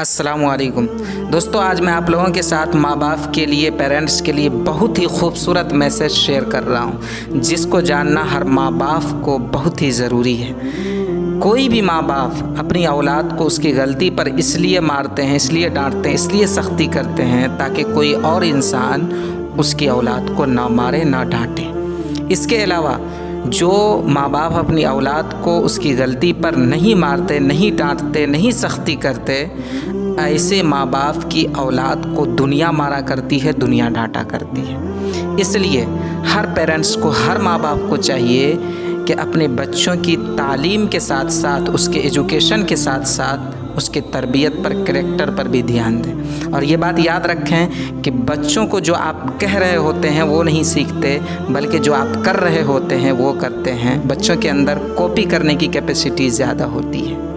अस्सलामुअलैकुम दोस्तों, आज मैं आप लोगों के साथ माँ बाप के लिए, पेरेंट्स के लिए बहुत ही खूबसूरत मैसेज शेयर कर रहा हूँ, जिसको जानना हर माँ बाप को बहुत ही ज़रूरी है। कोई भी माँ बाप अपनी औलाद को उसकी गलती पर इसलिए मारते हैं, इसलिए डांटते हैं, इसलिए सख्ती करते हैं ताकि कोई और इंसान उसकी औलाद को ना मारे, ना डांटे। इसके अलावा जो माँ बाप अपनी औलाद को उसकी गलती पर नहीं मारते, नहीं डांटते, नहीं सख्ती करते, ऐसे माँ बाप की औलाद को दुनिया मारा करती है, दुनिया डांटा करती है। इसलिए हर पेरेंट्स को, हर माँ बाप को चाहिए कि अपने बच्चों की तालीम के साथ साथ, उसके एजुकेशन के साथ साथ उसके तरबियत पर, करैक्टर पर भी ध्यान दें। और ये बात याद रखें कि बच्चों को जो आप कह रहे होते हैं वो नहीं सीखते, बल्कि जो आप कर रहे होते हैं वो करते हैं। बच्चों के अंदर कॉपी करने की कैपेसिटी ज़्यादा होती है।